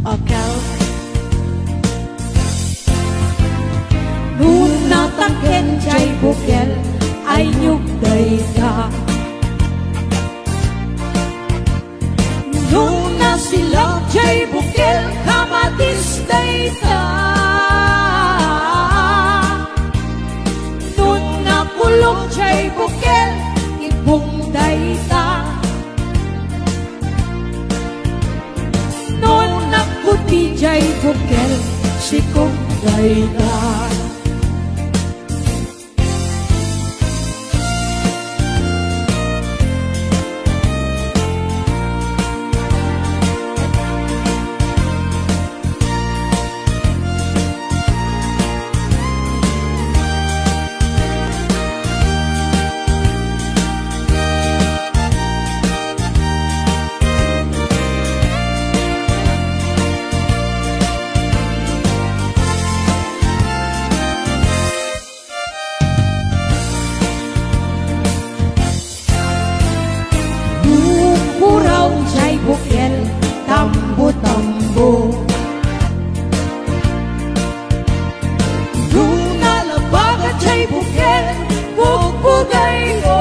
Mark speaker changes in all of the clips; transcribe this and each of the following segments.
Speaker 1: akal. Nun nataken jay bukel ay nyugday ka. Nun nasilak jay bukel kamatisday ka. Nun nakulong jay bukel ibungday ka. Nun nakuti jay bukel sikungday ka. Bukel tambo-tambo nung nalabaga jay bukel bugbugay mo.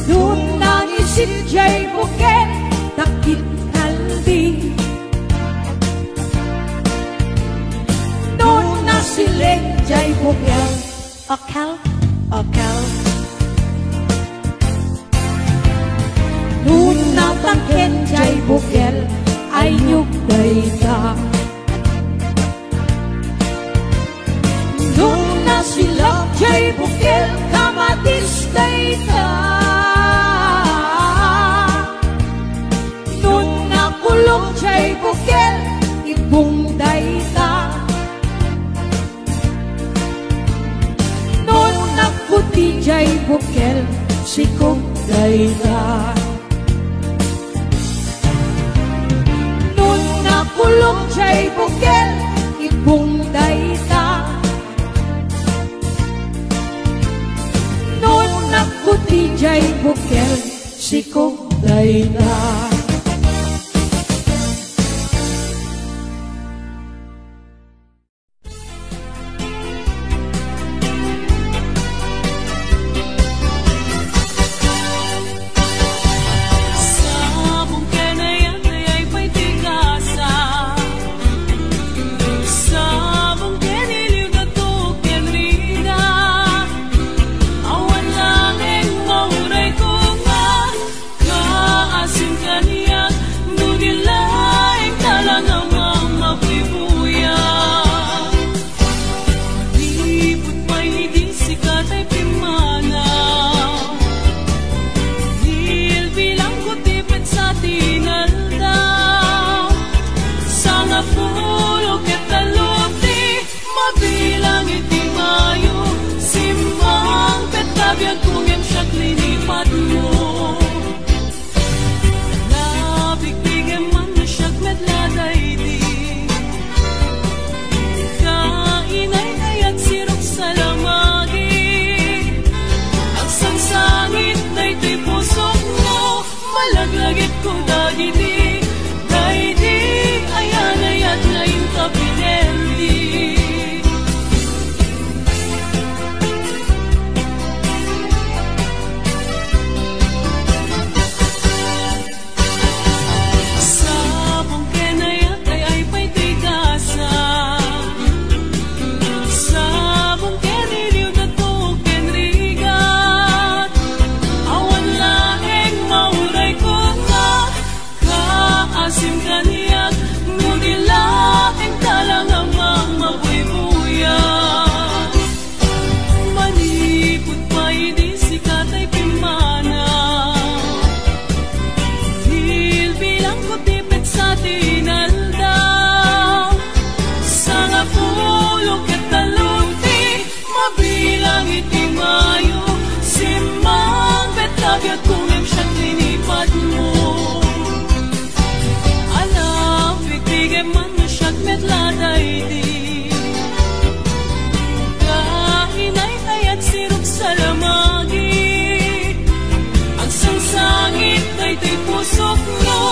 Speaker 1: Nung nangisit jay bukel takit kalbi. Nung nasiling jay bukel akal, akal. Nun nataken jay bukel ay nyugday ka. Nung nasilak jay bukel kamatisday ka. Nung nakulong jay bukel ibungday ka. Nung nakuti jay bukel sikungday ka. Kulong jay bukel ibungday ka. Nun nakuti jay bukel sikungday ka.
Speaker 2: Pusok mo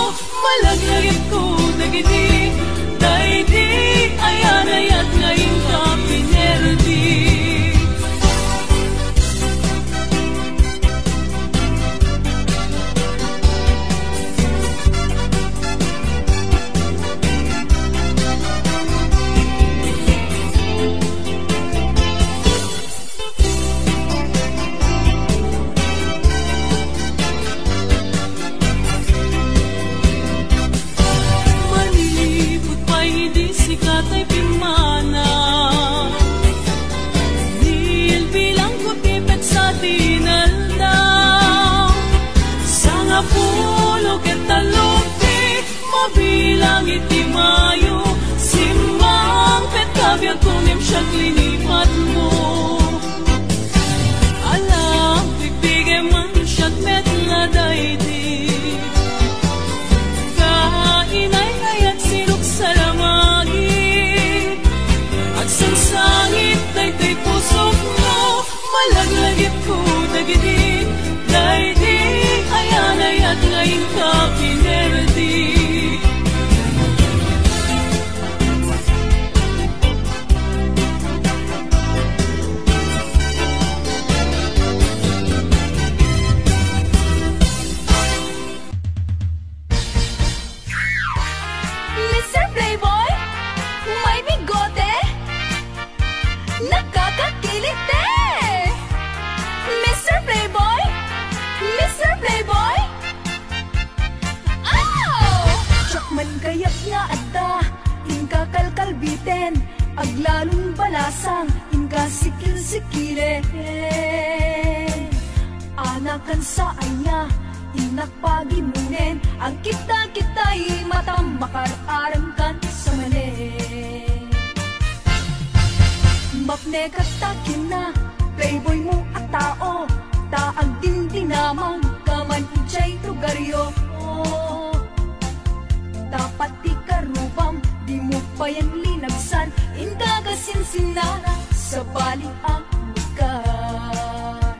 Speaker 2: ten aglalong balasang inka sikil-sikilen. Anakan sa anya inakpagimunen ang kita-kita'y matang makararangkan sa mali. Mapne katakin na playboy mo at tao, taag din dinamang kaman ichay lugaryo. Dapat di karubam, di mo pa yan linagsan, indagasin sinara sa bali ang lugar.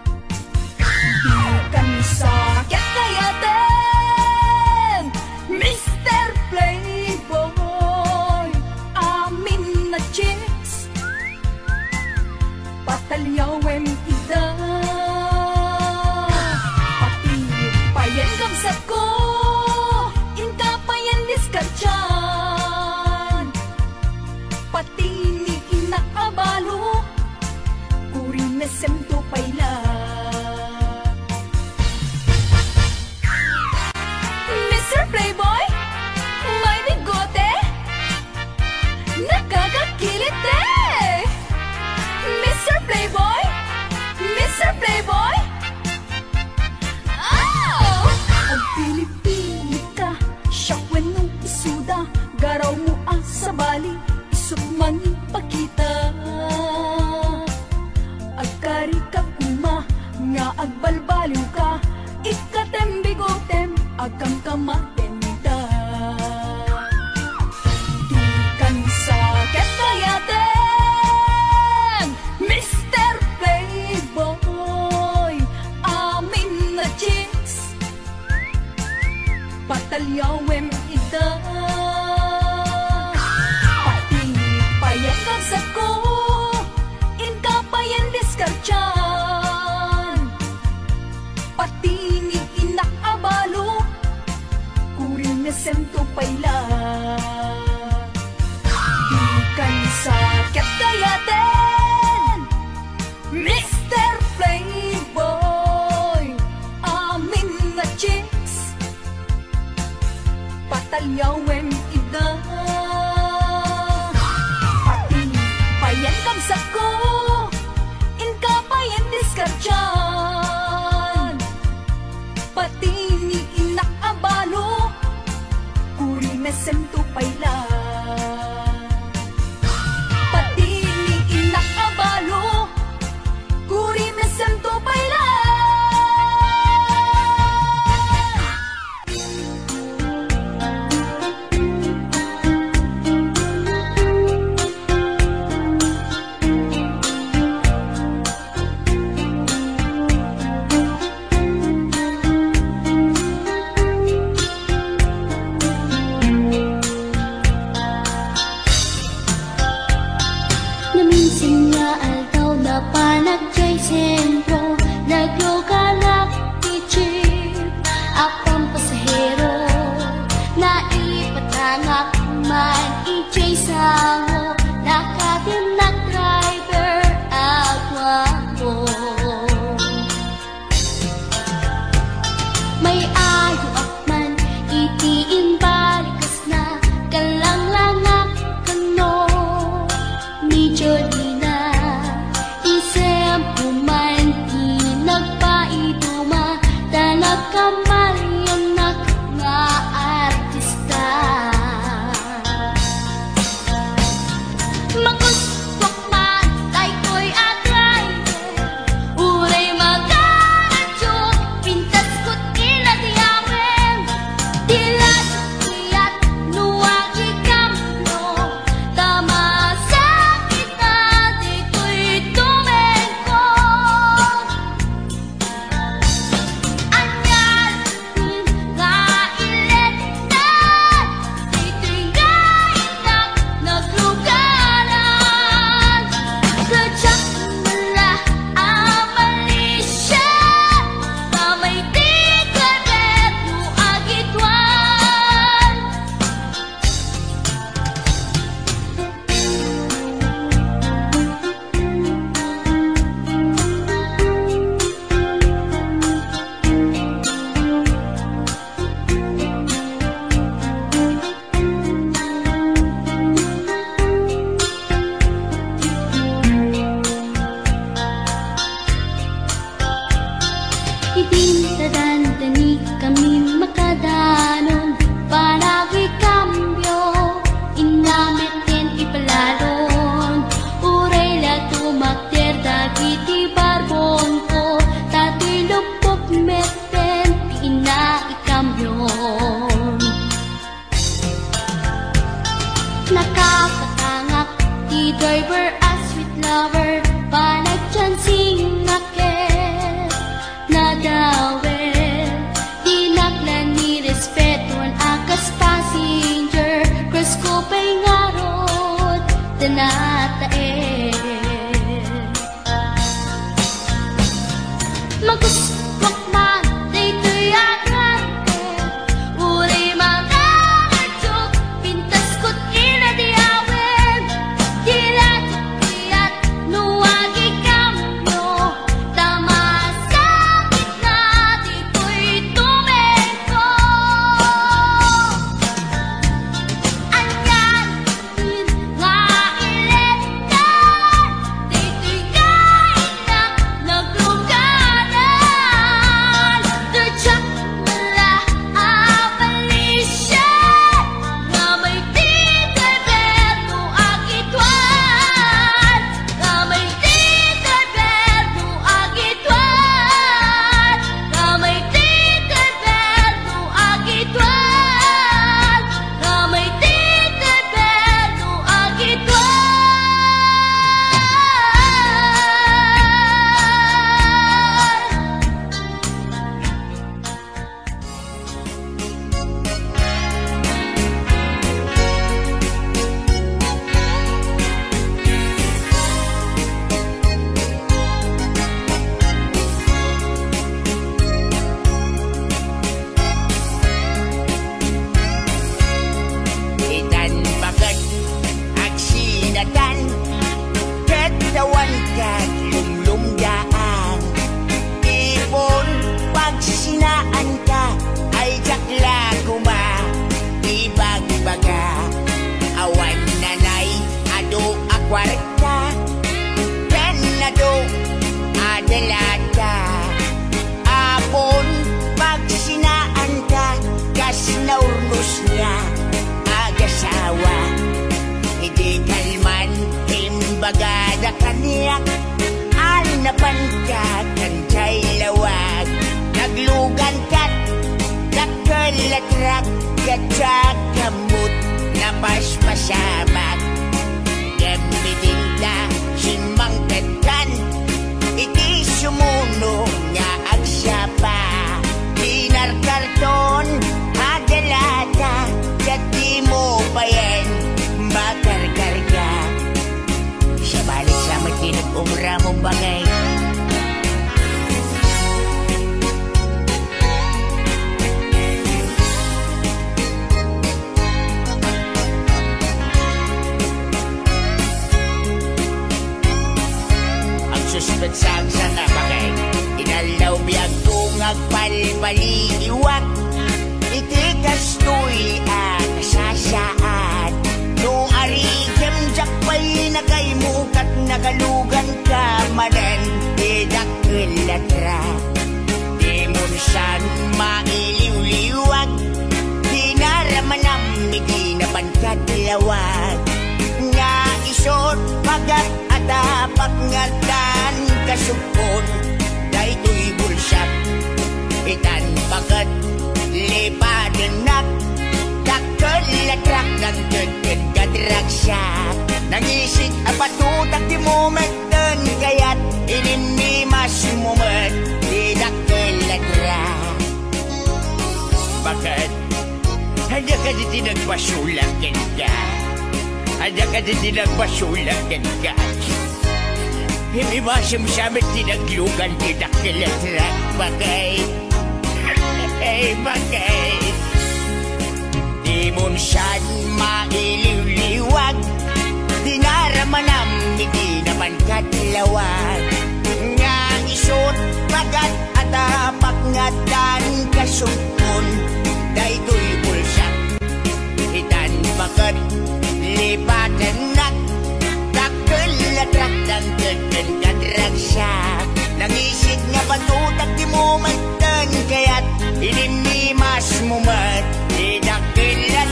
Speaker 2: Di kan sakit kaya din, Mr. Playboy, amin na chicks, patalyawem ida, pati payan kamsat ko, inka payan diskartyan, pati ni inakabalo, kurin na semto payla. Mr. Playboy, may bigote, nakakakilit eh. Mr. Playboy, Mr. Playboy, oh! Ang pili-pili ka, syakwen nung isuda, garaw mo ang sabali, isot man ipakita. Agkari ka kuma, nga agbalbaliw ka, ikatem bigotem, agam kamatenda. Di kan sakit kaya din, Mr. Playboy, amin na chicks, patalyawem ida, pati payan kamsat ko, inka payan diskartyan, pati ni inakabalo, kurin na sento payla. Di kan sakit kaya din, Mr. Playboy, amin na chicks, patalyawem ida, pati payan kamsat ko, inka payan diskartyan, pati ni inakabalo, kurin na sento payla. Pati ni inakabalo, kurin na sento payla.
Speaker 3: Pasko pa'y ngarot tanatae Magkuskwak man daytoy agrante Uri mga atsok Pintas ko't inadiawin Dilat at nuwagi kamyo Tama sakit na di ko'y tumeko Anyan nga iletan Dito'y kain na naglugaran Dutsak mala abalisyan Nga may tito'y berno agitwan Nga may tito'y berno agitwan Nga may tito'y berno agitwan Nga may tito'y berno agitwan
Speaker 4: Itan bakit agsinatan Katawan ka lumlumdaan Ipon pag sinaan ka Ay jakla kuma Ibagbaga Awan nanay ado akwarta Kanado adalata Apon pag sinaan ka Kas naurnos niya agasawa Hindi kalman Imbagada kaniyak Anapan ka Kancay lawag Naglugan kat Nakalatrak Gatsak kamut Napaspasamak Gamitin ka Simang tetan Iti sumuno Nga agsapa Pinarkarton Adalata Dati mo pa yan Makarkarga Sa balik sa matinag umra mong bagay Ang suspetsang sa nabagay Inalaw biyag kong agpalpaliiwak Iti kastoy ang sasaan No arigem jakpay nakaimukat nagalugan ka manan Idakilatra Di munsan mailiw-liwag Di naramanam Di napankat lawag Nga isot pagat atapak ngatan kasupon Daytoy bulsak Itan pagat lipadenak Kakelatrak ng gagad kadragsak Nangisik apatutak di momenten Kaya't ininimas moment Idakelatrak Bakit? Handa ka di tinagpasulakin ka Handa ka di tinagpasulakin ka Hindi ba siyamsamit tinaglugan Idakelatrak Bakit? Bakit? Di munsan mailiw-liwag Di naramanam Di naman katlawag Nga isot pagat atapak ngatan kasupon Daytoy bulsak Itan bakit lipatanak Kakelatrak ng gagad kadragsak Nangisig nga patutak di momenten Kaya't ininimas mo mat Idakelatrak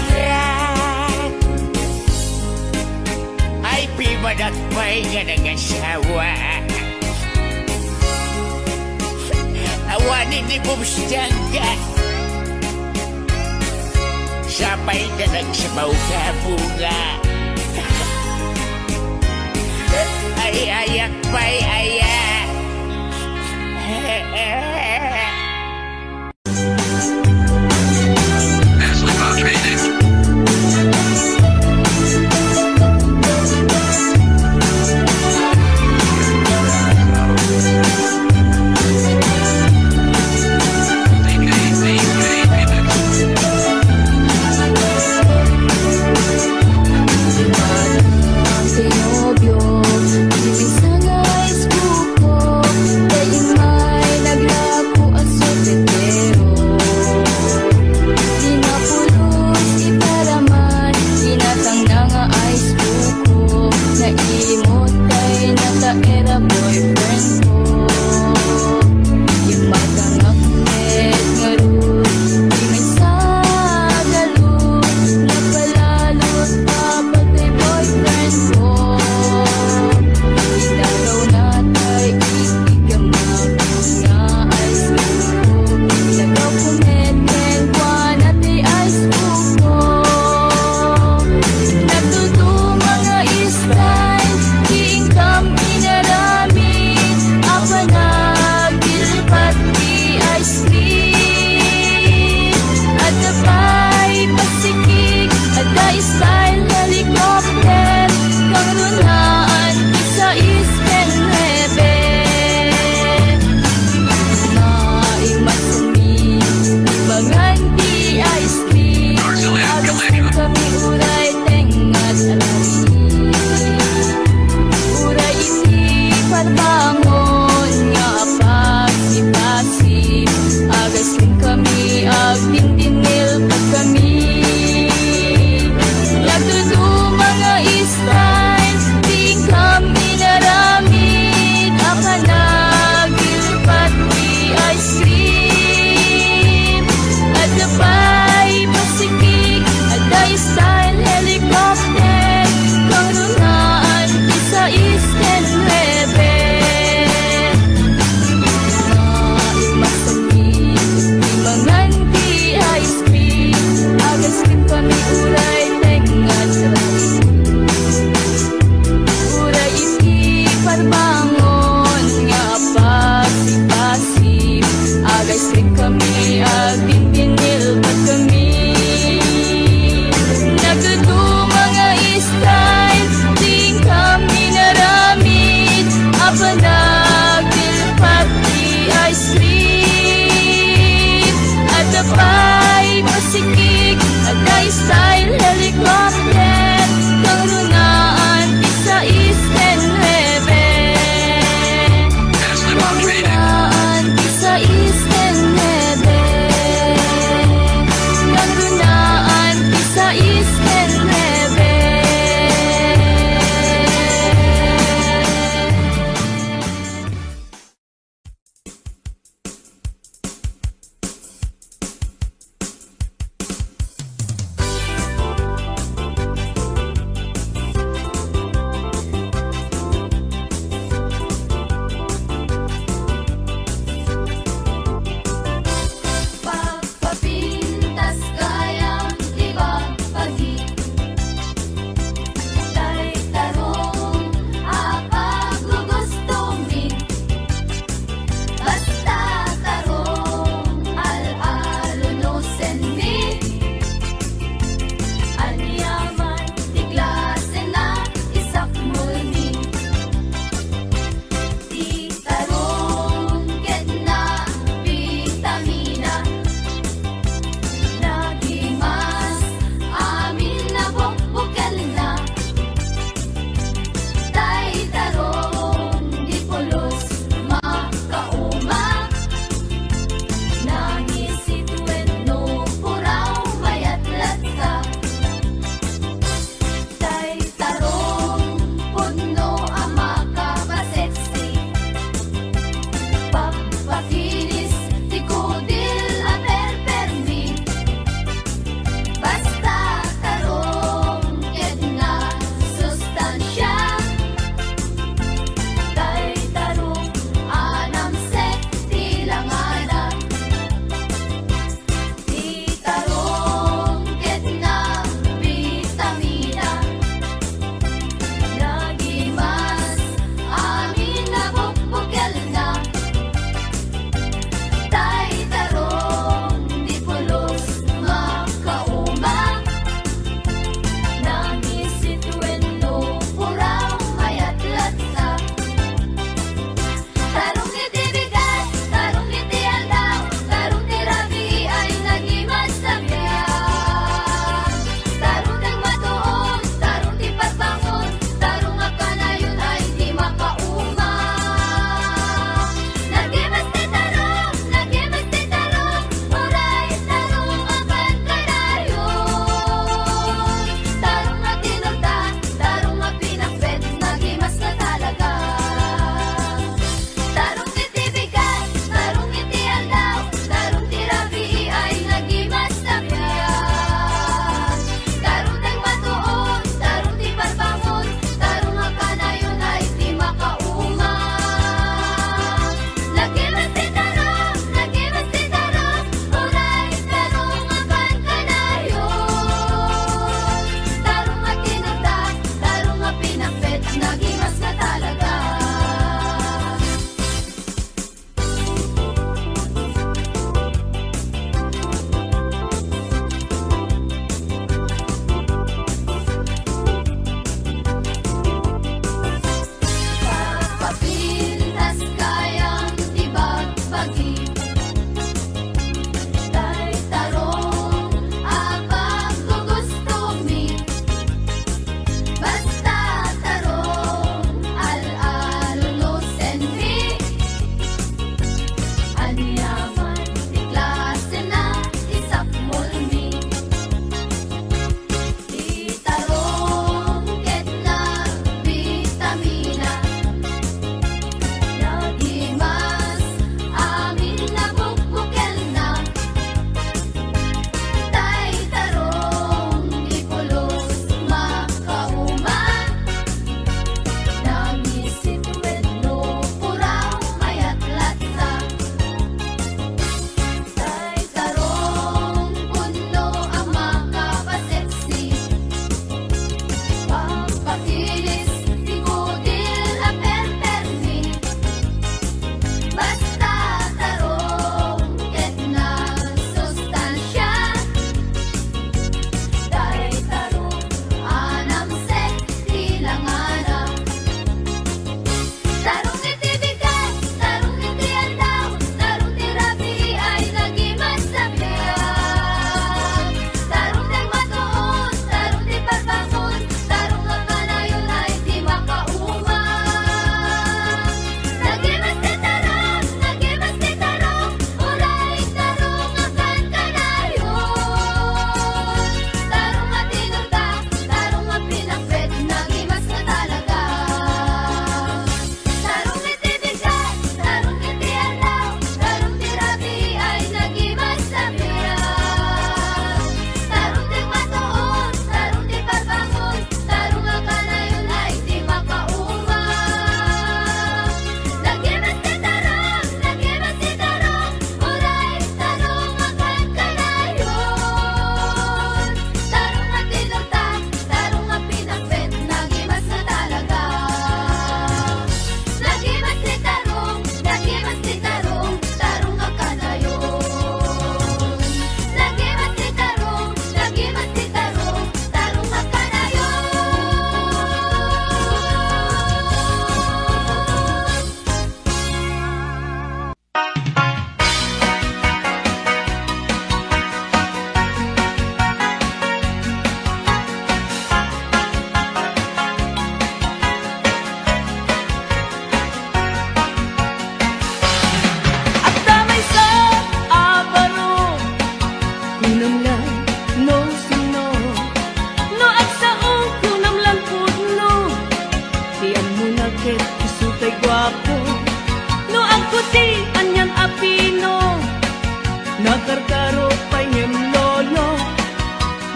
Speaker 4: Ay pibadat pa'y nga nag-asawa Awanin di bumstyaga Sapay ka nagsabaw ka bunga Ay ayak pa'y ayak
Speaker 5: Hasselbach made it.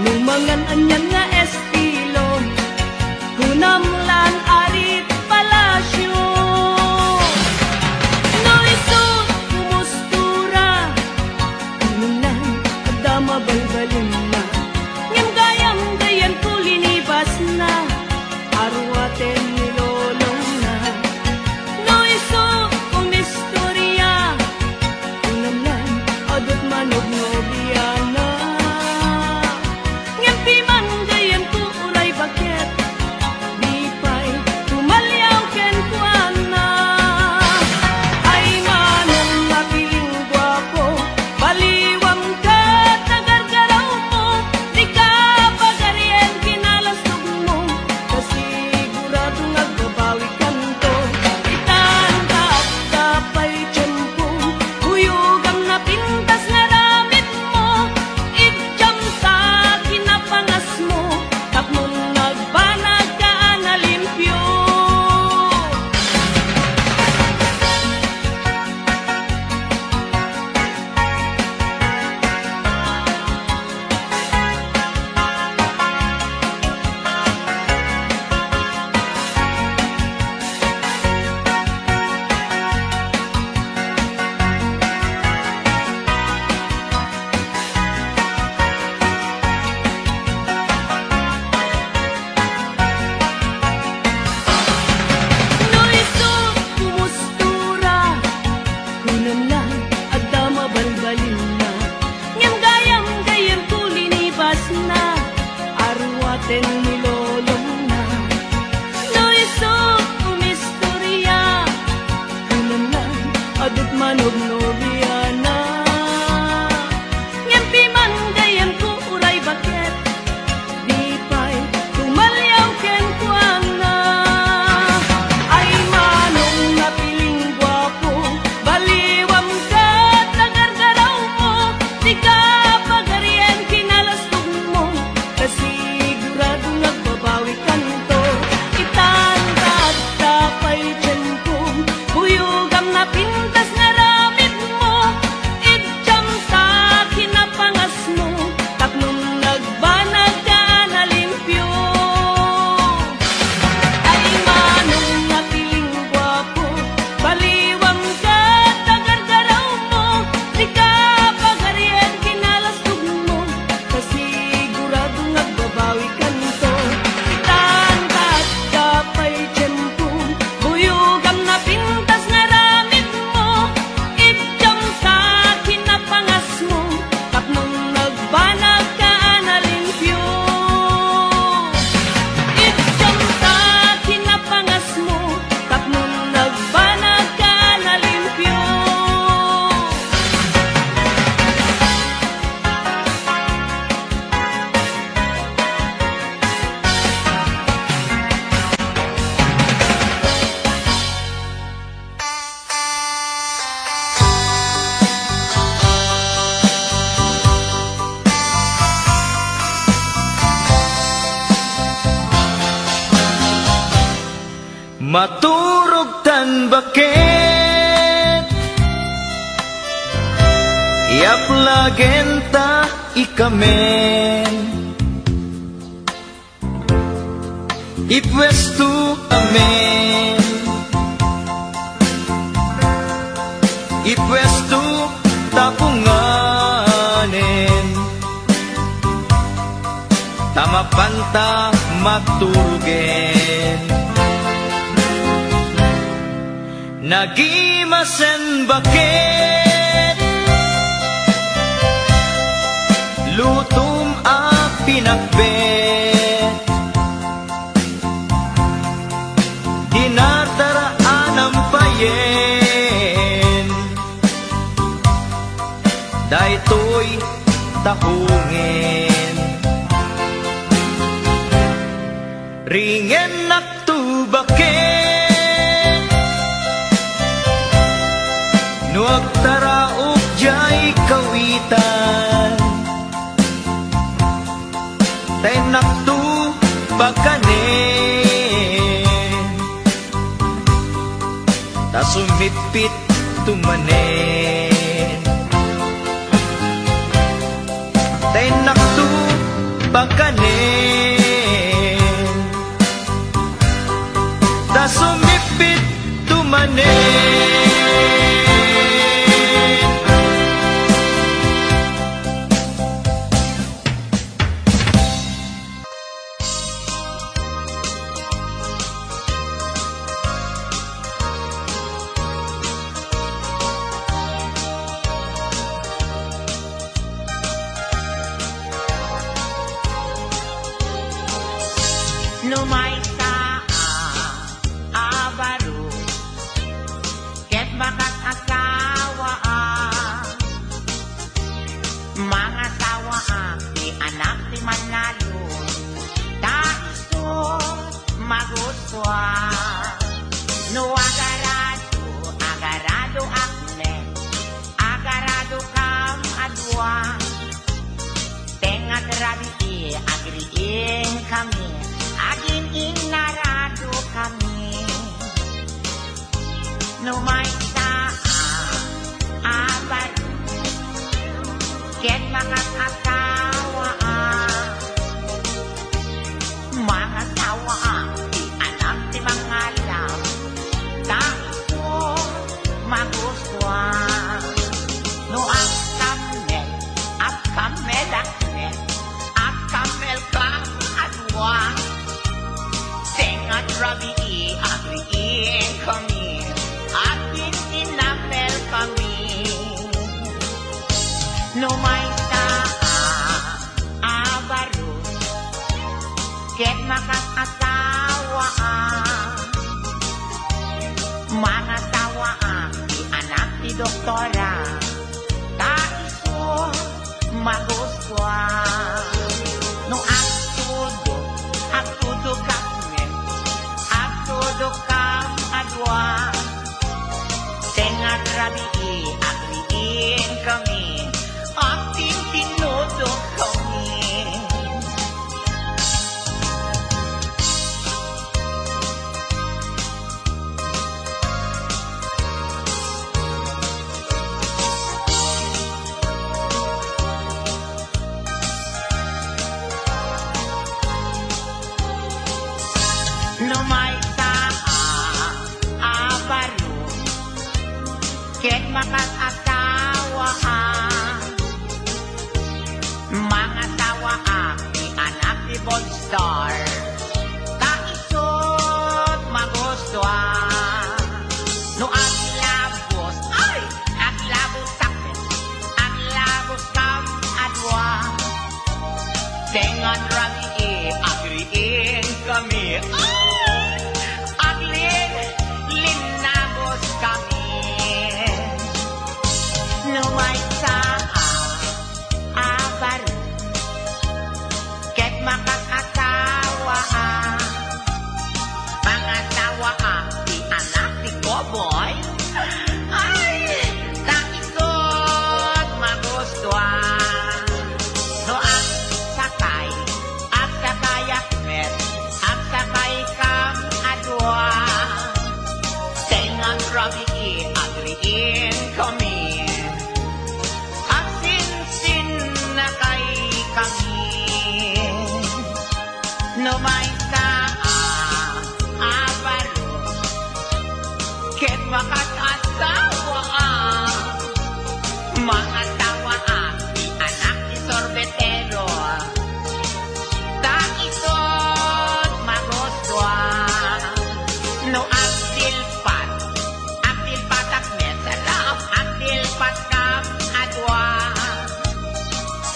Speaker 2: Numangan anyan nga estilo, kunamlan arit palasyo. No isut kumustura, nunan adama balbalin na. Ngem gayam gayan kulinibas na, arwaten nilolong na. No isut kumistorya, kunamlan adot manog nobiana. Ngem piman gayan ku uray baket, di pay tumalyaw ken kuana. Ay manong mapiling gwapo, baliwam ka tagargaraw mo, di ka pagaryen kinalasog mo, kasigurado nagbabawi kanto. Itanda at kapay tiyempo, huyugang napintas nga ramit mo, idyam sa kinapangas mo, tapnon nagbanag ka na limpyo. No isut kumustura, kunamlan adama balbalin na. Ngem gayam gayan kulinibas na, arwaten nilolong na. No isut kumistorya, kunamlan adot manog nobiana. Ngem piman gayan ku uray baket, di pay tumalyaw ken kuana. Ay manong napiling gwapo, baliwam ka tagargaraw mo, di ka pagaryen kinalasog mo, kasigurado nagbabawi kanto. Itanda at tapay tiyempo, huyugam na pintas nga ramit mo, idyam sa kinapangas mo, tapnon nagbanag ka na limpyo. Ay manong napiling gwapo, baliwam ka tagargaraw mo, di ka pagaryen kinalasog mo, kasigurado nagbabawi kanto. Itanda at kapay tiyempo, huyugam na pintas nga ramit mo, idyam sa kinapangas mo, tapnon nagbanag ka na limpyo. Idyam sa kinapangas mo, tapnon nagbanag ka na limpyo.
Speaker 5: Maturog tan baket, iaplagen ta ikamen, ipwestu amen, ipwestu tapunganen, tamapanta magturugen. Nagimasen baket, lutum a pinakbet, dinataraan ang payen, daytoy tahungen. Ringen naktubaken, nuag taraok jay kawitan, tay naktubaken, ta sumipit tumanen. Tay naktu bakanen, da sumipit tumanen.
Speaker 4: Lumay sa abaro, ket bakat asawa mga sawa di anak di manalo, taiso maguswa. No agarado akne, agarado kam adwa, tengat rabi agriin kami. Agin inarado kami, lumay sa abaro, ket mga asawa di anak di mga alam, taiso maguswa. No ang kamel akne, at kamel kam adwa, tengat rabi agriin kami, atin inapel kami. Lumay sa abaro, ket makat asawa mga sawa di anak di doktora, taiso maguswa. No agtudo kami, agtudo kam adwa, tengat rabi agriin kami, ating tinudo kami. Lumay sa abaro, ket makat asawa mga sawa di anak di Bondstar, taisot maguswa. No aglabos sakit, aglabos kam adwa, tengan rabi agriin kami. Linabos kami, lumay sa abaro, ket makat asawa mga sawa di anak di Koboy, ay taisot maguswa. No ang sakay akmet, ang sakay kam adwa, tengang rabi agriin kami, asin-sin na kay kami. Lumay sa abaro, ket makat asawa mga sawa di anak di sorbetero, taisot maguswa. No agtilpat akmet, sarap agtilpat kam adwa,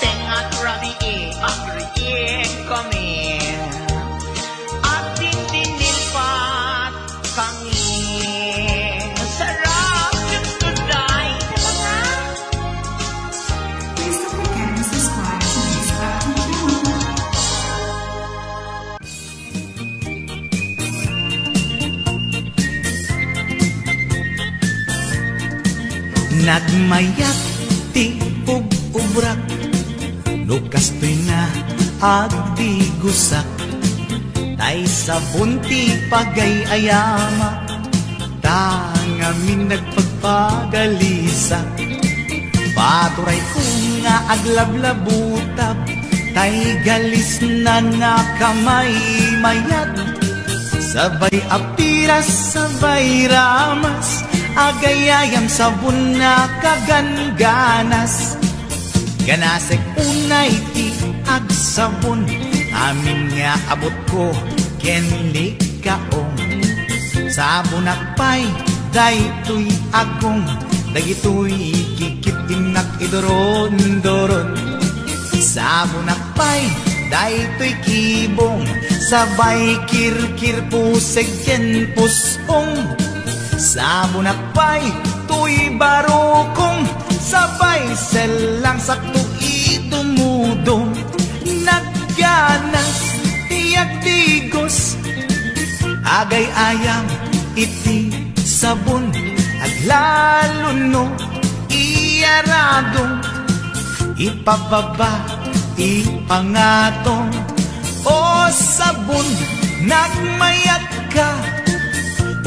Speaker 4: tengat rabi agriin kami, ating tinilpat kami. Sarap yung tunay, diba?
Speaker 6: Please don't forget to subscribe to this channel.
Speaker 5: Nagmayat ti ubrak, lukas to'y na agdigusak, tay sa bunti pagay-ayama, tangamin nagpagpagalisak. Paturay ko nga aglablabutab, tay galis na nakamay mayat, sabay apiras, sabay ramas, agayayam sabon na kaganganas. Ganasek unay ti agsabon, amin nga abot ko kenli kaong. Sabon akpay, daytoy agong, dagitoy kikipinak idoron-doron. Sabon akpay, daytoy kibong, sabay kirkir puseg ken pusong. Sabon akpay, tuy barukong, sabay selang sakto itumudong. Nagganas, tiyak tigos, agay ayam iti sabon, aglalo no iyaradong, ipababa ipangatong. O sabon nagmayat ka,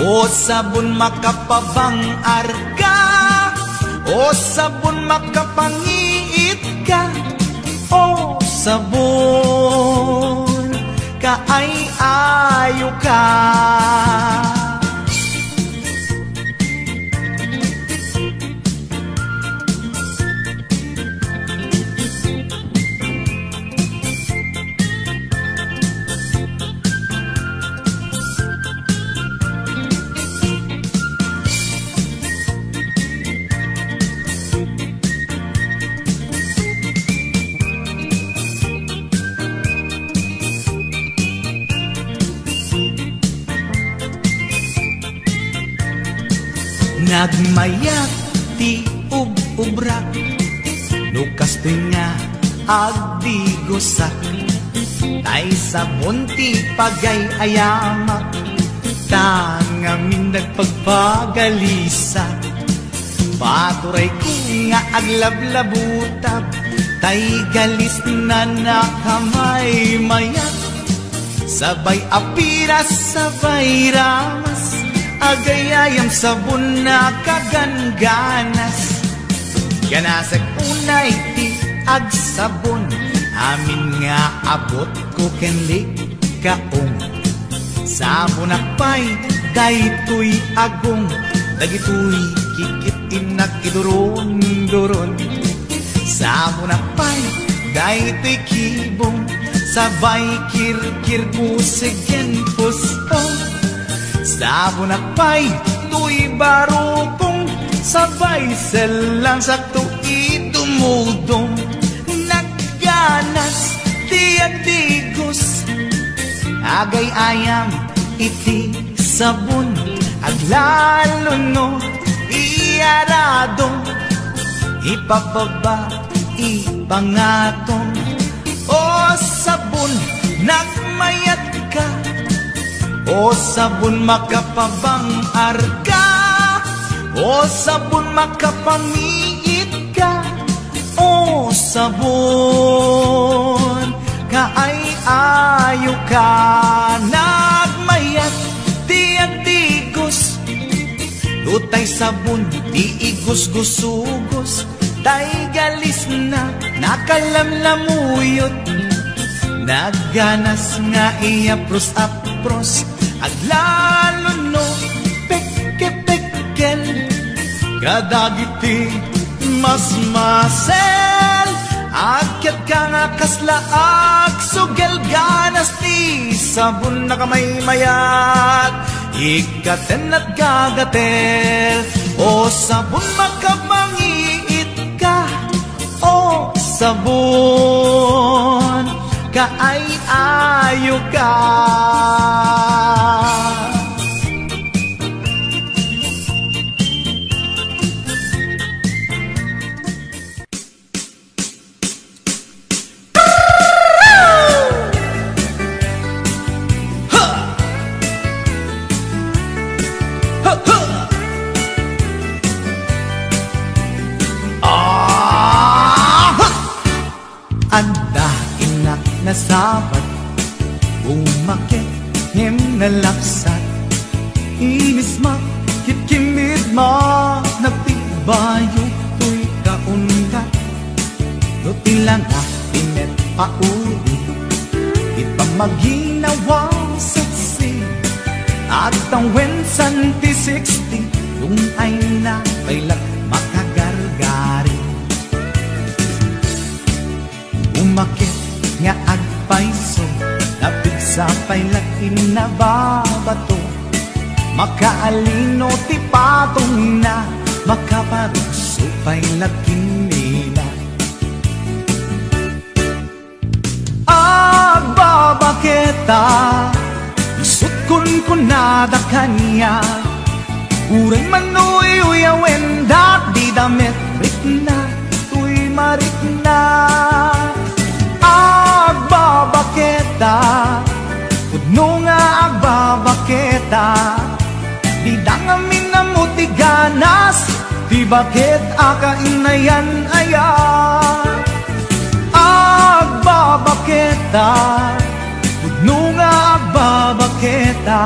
Speaker 5: o sabon makapabang arka, o sabon makapangiit ka, o sabon kaay-ayo ka. Nagmayat ti ubrak, nukastoy nga agdi gusak, tay sabon ti pagay ayamak, tangamin nagpagpagalisa. Paturay ko nga aglablabutab, tay galis na nakamay mayat, sabay apiras, sabay ramas, agayayam sabon na kaganganas. Ganasag unay ti agsabon, amin nga abot ko kenli kaong. Sabon akpay, daytoy agong, dagitoy kikipinak idoron-doron. Sabon akpay, daytoy kibong, sabay kirkir puseg ken pusong. Sabon akpay, tuy barukong, sabay selang sakto itumudong. Nagganas, tiyak digos, agay ayam iti sabon, aglalo no iyaradong, ipababa ipangatong. O sabon nagmayat ka, o sabon makapabang arka, o sabon makapangiit ka, o sabon kaay-ayo ka. Nagmayat tiyak digos, tutay sabon di igos-gusugos, tay galis na nakalamlamuyot. Nagganas nga iapros-apros, aglalo no peke-pekel, kadagiti mas-masel. Akyat ka nga kaslaag, sugel ganas ti sabon na kamay mayat, ikaten at gagatel. O sabon makapangiit ka, o sabon kaay-ayo ka. Anda inak na sabat, umakit him na lapsat, inismak kitkimid ma, nagtibayo tuy kaundat. Dutilang pinet pauli, di pa maginawang saksi. At ang wensan ti 60, yung ay na bailat makagargari. Umakit nga agpaiso, napigsa pailat inababato. Makaalino ti patong na, makaparugso pailat kinila. Agbabaketa, isut kun nada kanya. Uray manuy uyawen dat di damit ritna, tuy maritna. Agbabaketa, pudno nga agbabaketa, di dangamin na mutiganas, di bakit akainayan aya. Agbabaketa, pudno nga agbabaketa,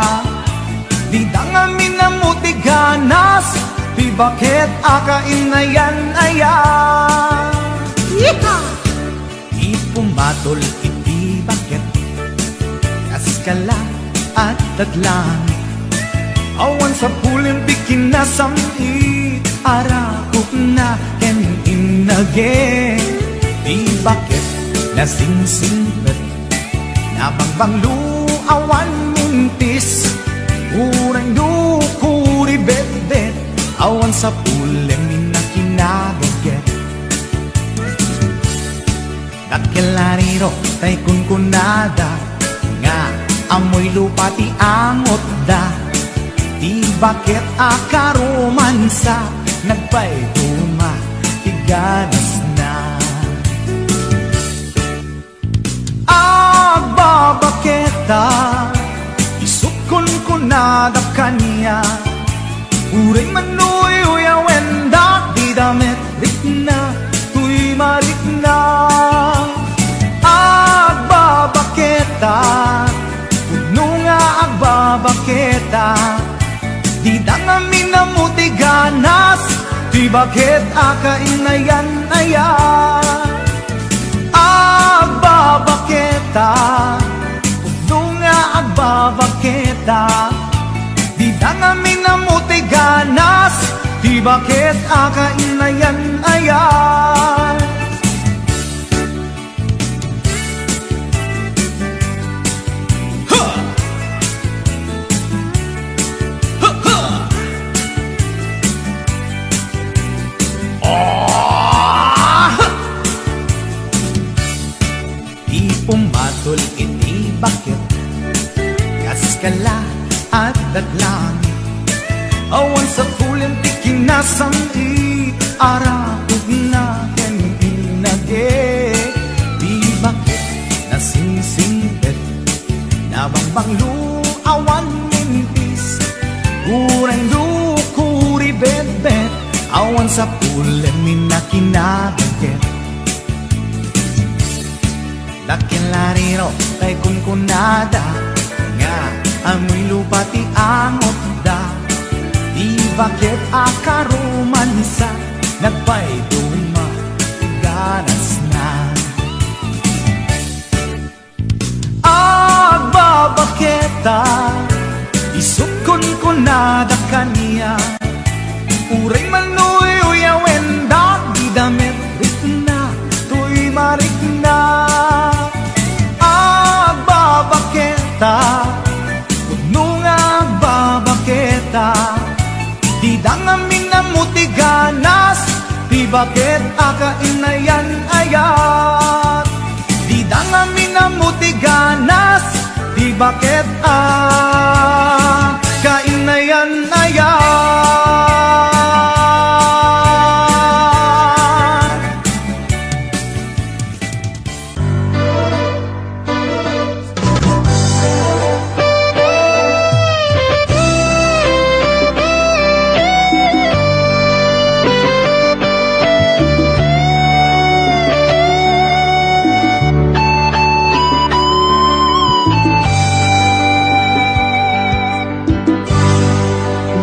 Speaker 5: di dangamin na mutiganas, di bakit akainayan aya. Di pumatol iti bakit, kaskala at taglang. Awan sa pulim bikin na samit, arakot na ken inage. Di bakit na sing-singpet, nabangbang luawan mintis. Urang dukuri bet-bet, awan sa pulim minakinagaget. Kakilariro tay kunkunada, nga amoy lupa ti angot da. Di bakit akaromansa, nagpaituma, tiganas na. Agbabaketa, isukon ko nada kanya. Uray manuy uyawen da, di damit ritna, tuy maritna. Agbabaketa, pudno nga agbabaketa, di dangamin na mutiganas, di bakit akainayan aya. Agbabaketa, pudno nga agbabaketa, di dangamin na mutiganas, di bakit akainayan aya. Pumatol iti bakit, kaskala at datlang. Awan sa pulim tikin na samit, arakog na ken inage. Di bakit na sing-singpet, nabangbang luawan mintis. Urang dukuri bet-bet, awan sa pulim minakinagaget. Dakilariro tay kunkunada, nga amoy lupa ti angot da. Di bakit akaromansa, nagpaituma, ganas na. Agbabaketa, isukon ko nada kanya. Uray manuy uyawen da, di damit ritna, tuy maritna. Agbabaketa, pudno nga agbabaketa, di dangamin na mutiganas, di bakit akainayan ayat. Di dangamin na mutiganas, di bakit akainayan ayat.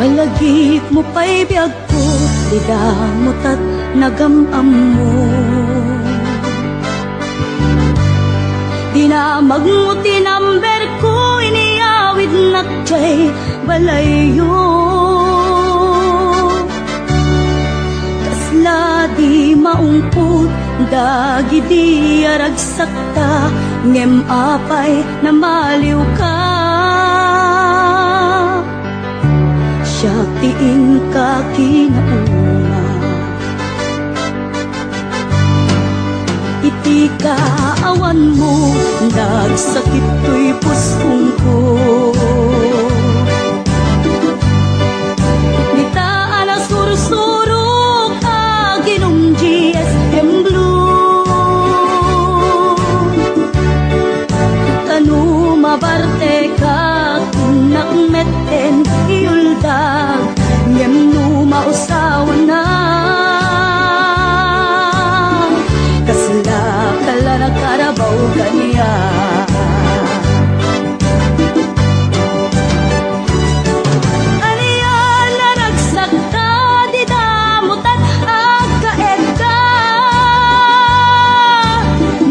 Speaker 2: Malagip mo pa'y biyag ko, di damot at nagamam mo. Pinamagmuti number ko, iniyawid na kay balayo. Kasla di maungkot, dagi di aragsakta, ngem apay na maliw ka. Siya tiin ka kinauna, iti kaawan mo, nagsakit to'y puspong ko. Ditaan na sursurok, aginom GSM Blue. Kanu mabarte ka, kinakmeten iuldag, ngem nu mausawan na. Kasla kala na karabaw kaniya. Aniyan na nagsakta, di damutan agkaed ka.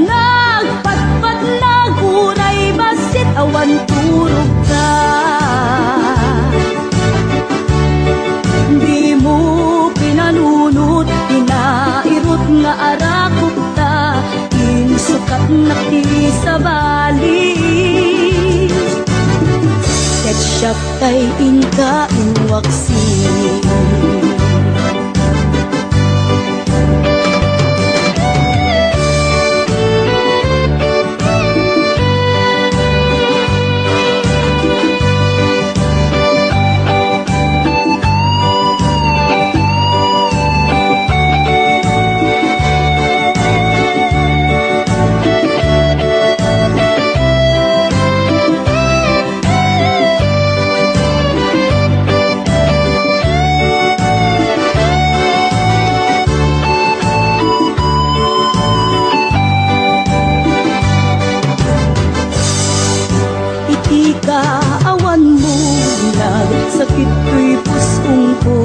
Speaker 2: Nagpatpat naguray, basit awan turog ka. Di mo pinanunot, pinairot nga arakot ta, insukat na ti sa bali. Ketchup tay inka inwaksi. Kaawan mo, nagsakit ko'y puspong ko.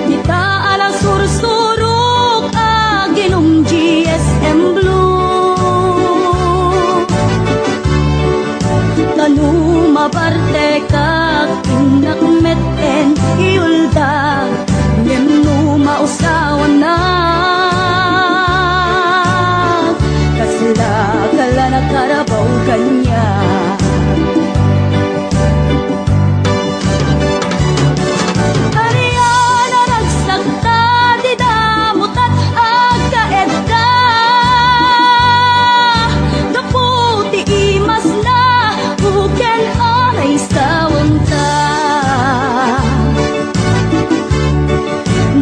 Speaker 2: Ditaan ang sursurok, aginom GSM Blue. Kanu mabarte ka, kinakmeten iuldag, ngem nu mausawan na. Kasla kala na karabaw kanya. Ariyan na nagsakta, di damutat agkaed ka. Kaputi imas na, buken anay sawan ka.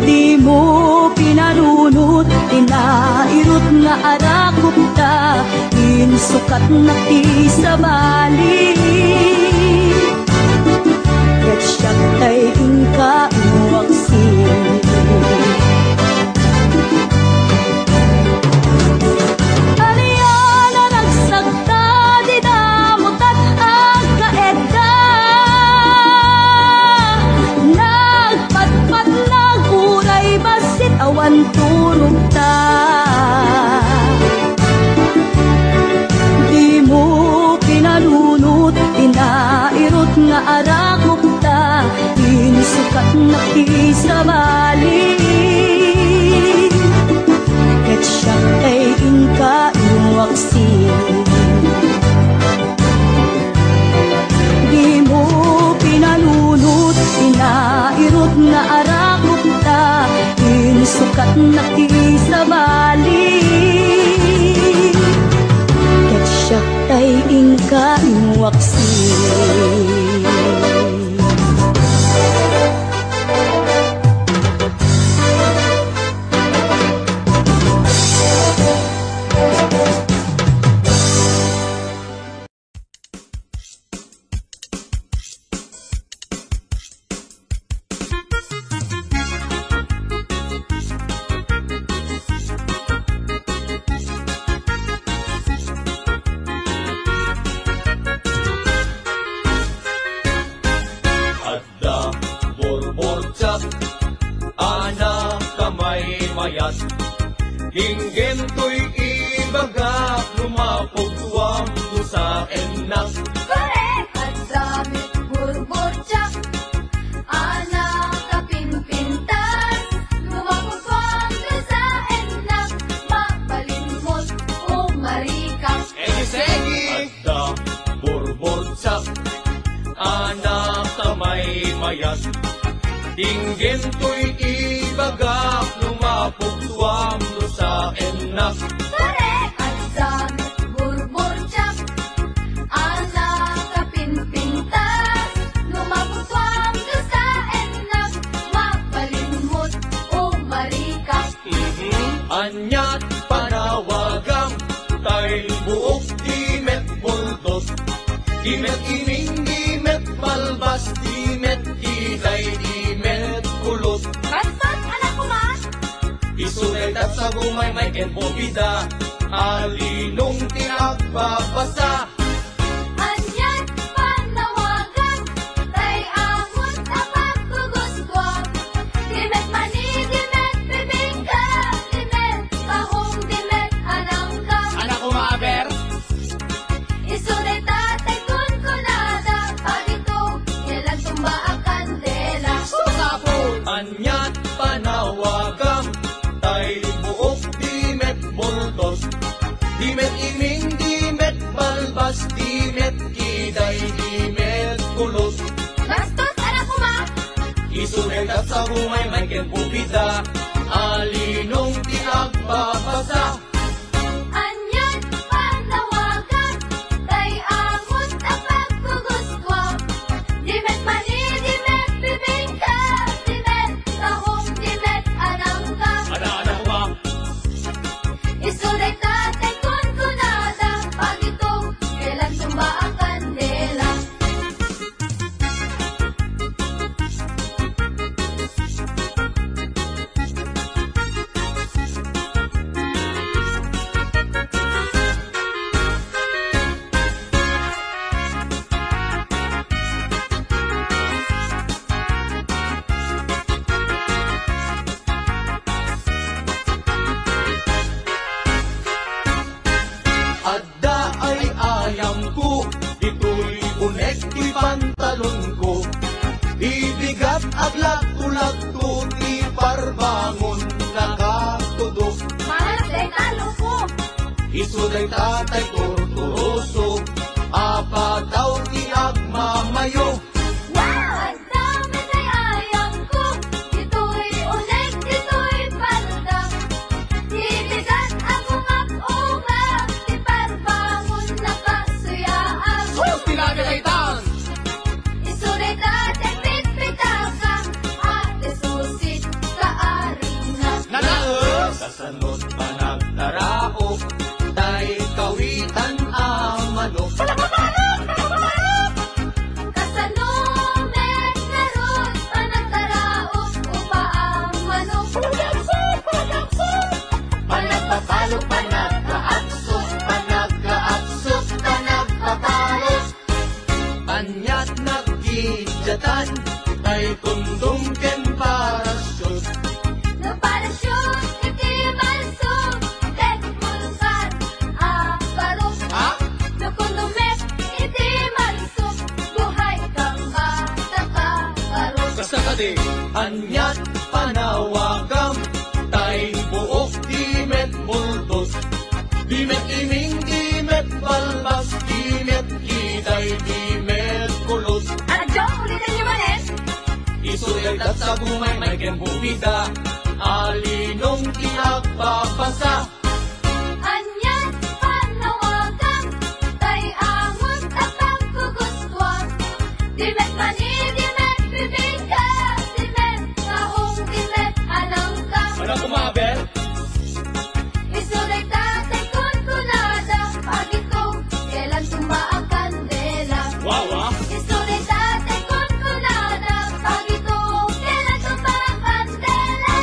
Speaker 2: Di mo pinarunot, pinairot nga arakot ta, insukat na ti sa bali. Ketchup tay inka inwaksi. Aniyan na nagsakta, di damutat agkaed ka. Nagpatpat naguray, basit awan turog ta. Di mo pinanunot, pinairot nga arakot ta, insukat na ti sa bali. Ketchup ay inka inwaksi. Di mo pinanunot, pinairot nga arakot ta, insukat na ti sa bali. Ketchup ay inka inwaksi.
Speaker 7: Dinggin to'y ibaga, lumapugwang do sa enak.
Speaker 2: Correct! At damit burbotsak, anak kapimpintas, lumapagwang doon sa enak, mapalimot o marikas.
Speaker 7: Segi! Adda, burbotsak, anak kamay mayas. Dinggin to'y ibaga, lumapugwang do sa enak.
Speaker 2: Correct! At damit burbotsak, anak kapimpintas, lumapagwang doon sa enak, mapalimot o marikas.
Speaker 7: Anyat panawagang, tay buok dimet buldos. Dimet iming, dimet balbas, dimet kitay, dimet kulot.
Speaker 2: Kasat, anak ko man!
Speaker 7: Isunetat sa gumay may ken pobida, alinong tinagbabasa.
Speaker 2: Anyat panawagan, tay amon tapat kuguskwang. Dimet mani, dimet bibingka, dimet tahong, dimet anangka.
Speaker 7: Anak ko maaber,
Speaker 2: Isunay tatay kun kunada, pagito, kailan tumba ang kandela.
Speaker 7: anyat panawagang, tay buok dimet buldos. Dimet iming, dimet balbas, dimet kiday, dimet kulot.
Speaker 2: Bastos, anak ko ma!
Speaker 7: Isunetat sa gumay may ken pobida, alinong tinagbabasa.
Speaker 2: Anyat panawagan, tay amon tapat kuguskwang. Dimet mani, dimet bibingka, dimet tahong, dimet anangka.
Speaker 7: Anak ko ba?
Speaker 2: Isunay tatay kun kunada, pagito, kailan tumba ang kandela.
Speaker 7: Adda ay ayam ko, ito'y unek, ti pantalon ko. Ibigat aglat tulad to, ti parbangon nakatudo.
Speaker 2: Mahal day talo ko,
Speaker 7: Isuday tatay torturoso, apataw ti agmamayo.
Speaker 2: wow! Ang dami day ayam ko, ito'y unek, ito'y palda. Ibigat ang umap-umap, iparbangon na kasuyaan. Isunay tatay pitpitaka, ate susit kaarina.
Speaker 7: Kasanot pa nagtarao, tay kawitan amano.
Speaker 2: Kasanumet naroon, panagtaraos, upaang manok.
Speaker 7: Panagpapalo, panagkaaksot, panagkaaksot, panagpapalos. Anyat nagkidyatan, tay kundong ken parasyon.
Speaker 2: No parasyon, iti malsog, tek mulkan, aparok.
Speaker 7: Ha?
Speaker 2: No kundumet, iti malsog, buhay kang bata ka, barok.
Speaker 7: Basta ka di, anyat panawagam, tay buok dimet buldos. Dimet iming, dimet balbas, dimet kitay, dimet kulot.
Speaker 2: Anak Jong, ulitin niyo man eh.
Speaker 7: Isulitat sa gumay may ken bubida, alinong tinagbabasa.
Speaker 2: Anyat panawagan, tay amon tapang kugustwang. Dimet mani, dimet bibingka, dimet tahong, dimet anangka.
Speaker 7: Anak ko maaber,
Speaker 2: Isunay tatay kun kunada, pagito, kailan tumba ang kandela.
Speaker 7: wawa.
Speaker 2: Isunay tatay kun kunada, pagito, kailan tumba ang kandela.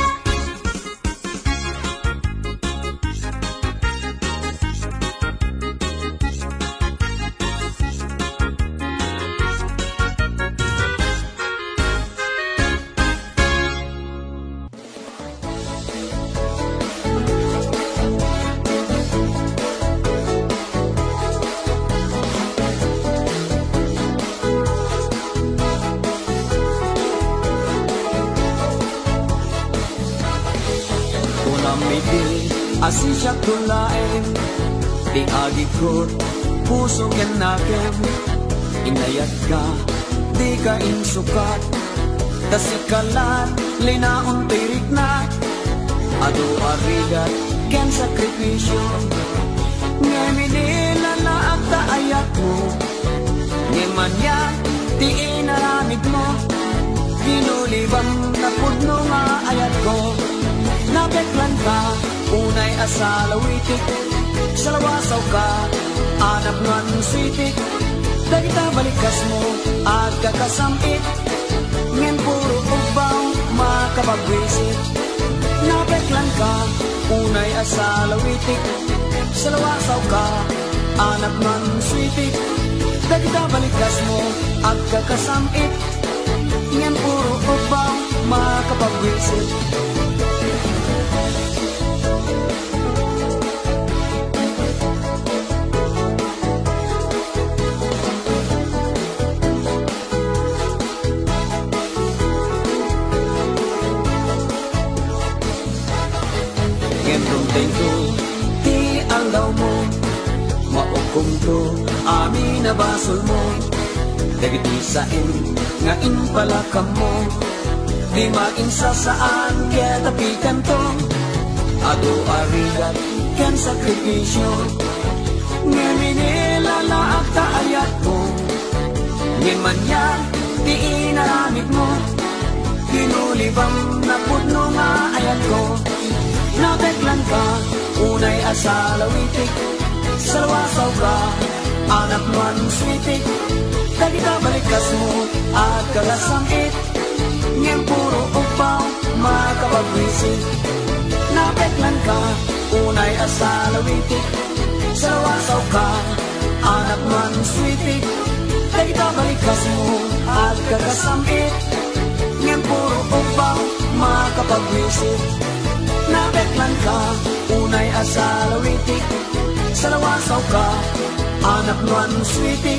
Speaker 8: siya tulain. Di agi ko, puso yan nakin. Inayat ka, di ka insukat. Tasikalan, linaon tirik na. Ado arigat, ken sakripisyo. Ngaminila na agta ayat mo. Ngimanya, di inaramid mo. Ginulibang na pudno nga ayat ko. Nabeklan ka, unay asalawitik. Salawasaw ka, anap ngan switik. Dagita balikas mo, at kakasamit. Ngin puro ubaw, makapagwisit. Nabeklan ka, unay asalawitik. Salawasaw ka, anap ngan switik. Dagita balikas mo, at kakasamit. Ngin puro ubaw, makapagwisit. Di alaw mo, maukom to, amin na basol mo. Dagiti sain, nga inpalakam mo. Di mainsa saan, kaya tapikan to. Ado arigat, kan sakripisyo. Ngaminila na agta ayat mo. Ngimanya, di inaramid mo. Kinulibang na pudno nga ayat ko. Nabeklan ka, unay asalawitik. Salawasaw ka, anak man switik. Dagita balikas mo, at kalasamit. Ngayon puro upaw, makapagwisit. Nabeklan ka, unay asalawitik. Salawasaw ka, anak man switik. Dagita balikas mo, at kalasamit. Ngayon puro upaw, makapagwisit. Nabeklan ka, unay asalawitik. Salawasaw ka, anak nuan switik.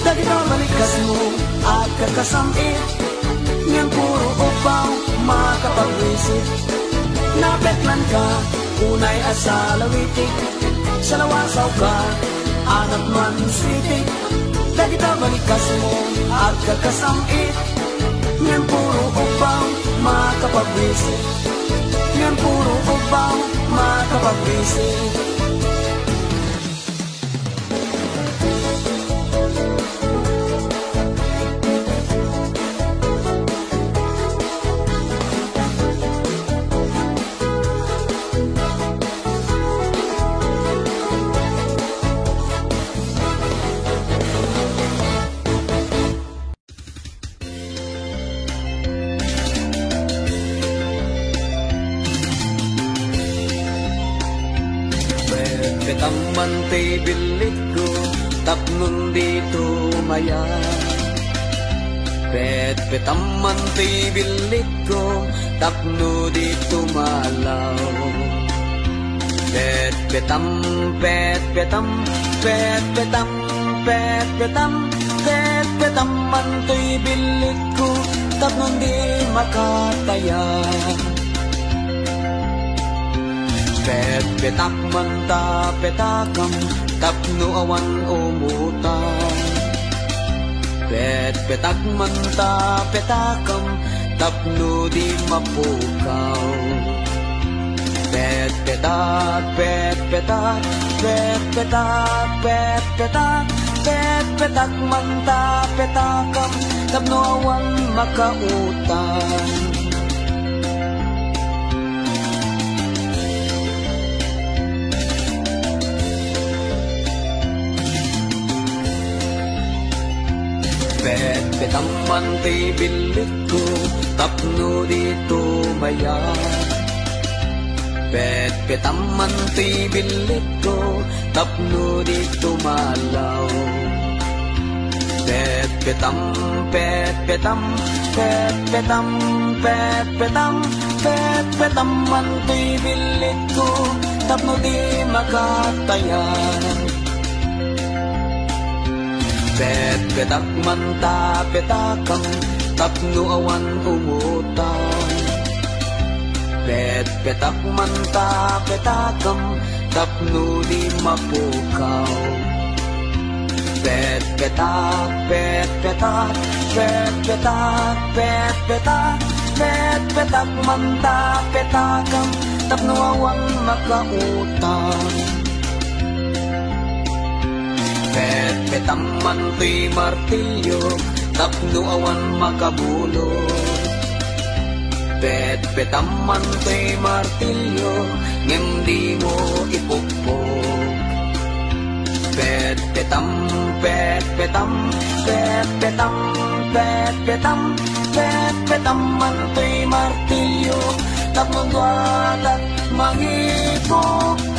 Speaker 8: Dagita balikas mo, at kakasamit. Ngayon puro upaw, makapagwisit. Nabeklan ka, unay asalawitik. Salawasaw ka, anak nuan switik. Dagita balikas mo, at kakasamit. Ngayon puro upaw, makapagwisit. Ngayon puro upaw, makapagwisit. Betang bilik ko, tapnon dito maya. Betaman bilik ko, tapno dito malaw. Betam betaman bilik ko, tapnon di makataya. Petak manta petakam, tapno awan umutan. Petak manta petakam, tapno di mapukaw. Petak manta petakam, tapno awan makautan. Betaman bilik ko, tapno dito maya. Betaman bilik ko, tapno dito malaw. Betaman bilik ko, tapno di makataya. Petak manta petakam, tapno awan umutan. Pet-petak manta petakam tapno di mapukaw. Pet-petak, pet-petak, pet-petak, pet-petak, pet-petak manta petakam tapno awan makautang. Pet-petam manto'y martilyo tapno awan makabulot. Pet-petam manto'y martilyo ngem di mo ipukpok. Pet-petam, pet-petam, pet-petam, pet-petam, pet-petam manto'y martilyo tapno duwalat mangipukpok.